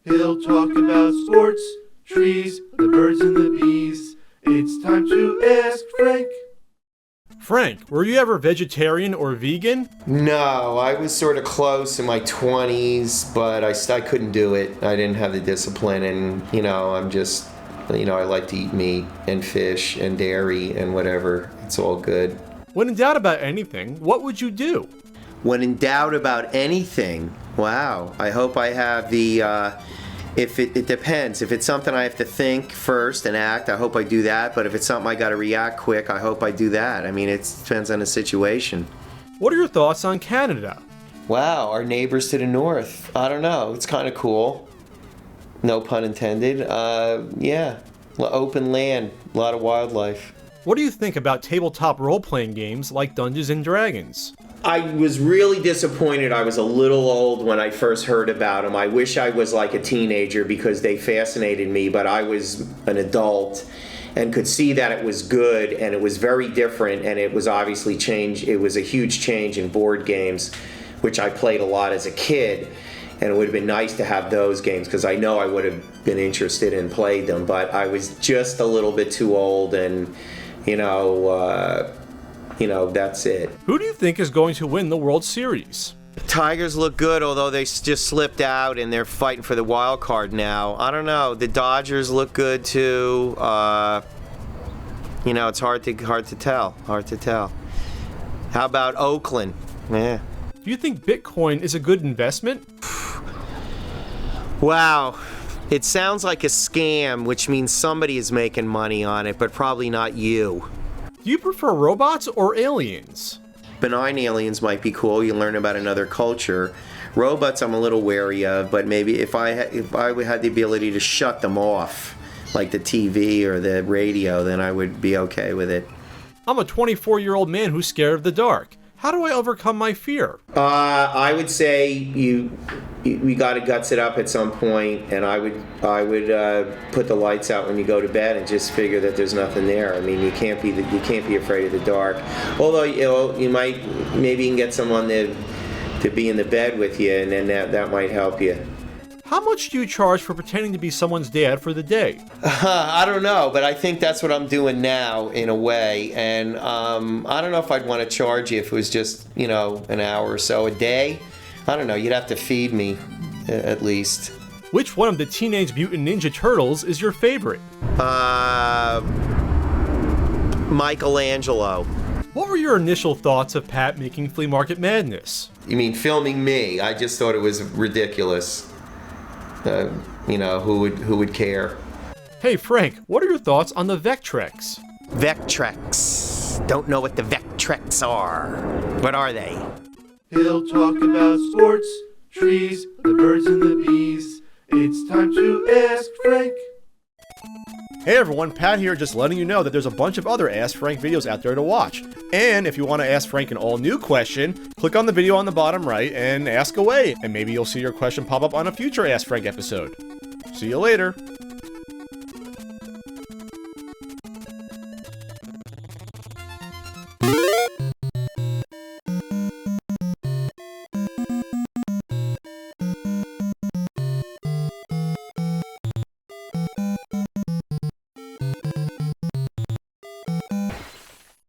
He'll talk about sports, trees, the birds and the bees. It's time to ask Frank. Frank, were you ever vegetarian or vegan? No, I was sort of close in my 20s, but I couldn't do it. I didn't have the discipline, and, I'm just, I like to eat meat and fish and dairy and whatever. It's all good. When in doubt about anything, what would you do? When in doubt about anything, wow, I hope I have the, it depends. If it's something I have to think first and act, I hope I do that. But if it's something I got to react quick, I hope I do that. I mean, it depends on the situation. What are your thoughts on Canada? Wow, our neighbors to the north. I don't know. It's kind of cool. No pun intended. Yeah, open land, a lot of wildlife. What do you think about tabletop role-playing games like Dungeons & Dragons? I was really disappointed. I was a little old when I first heard about them. I wish I was like a teenager because they fascinated me, but I was an adult and could see that it was good and it was very different, and it was obviously changed. It was a huge change in board games, which I played a lot as a kid, and it would have been nice to have those games because I know I would have been interested and played them, but I was just a little bit too old, and that's it. Who do you think is going to win the World Series? Tigers look good, although they just slipped out and they're fighting for the wild card now. I don't know. The Dodgers look good too. It's hard to tell. How about Oakland? Yeah. Do you think Bitcoin is a good investment? Wow. It sounds like a scam, which means somebody is making money on it, but probably not you. Do you prefer robots or aliens? Benign aliens might be cool. You learn about another culture. Robots I'm a little wary of, but maybe if I had the ability to shut them off, like the TV or the radio, then I would be okay with it. I'm a 24-year-old man who's scared of the dark. How do I overcome my fear? I would say we got to guts it up at some point, and I would put the lights out when you go to bed and just figure that there's nothing there. I mean, you can't be afraid of the dark. Although you maybe get someone to be in the bed with you, and then that might help you. How much do you charge for pretending to be someone's dad for the day? I don't know, but I think that's what I'm doing now in a way. And I don't know if I'd want to charge you if it was just, an hour or so a day. I don't know. You'd have to feed me, at least. Which one of the Teenage Mutant Ninja Turtles is your favorite? Michelangelo. What were your initial thoughts of Pat making Flea Market Madness? You mean filming me? I just thought it was ridiculous. Who would care? Hey Frank, what are your thoughts on the Vectrex? Vectrex. Don't know what the Vectrex are. What are they? He'll talk about sports, trees, the birds and the bees. It's time to ask Frank. Hey everyone, Pat here, just letting you know that there's a bunch of other Ask Frank videos out there to watch. And if you want to ask Frank an all-new question, click on the video on the bottom right and ask away. And maybe you'll see your question pop up on a future Ask Frank episode. See you later.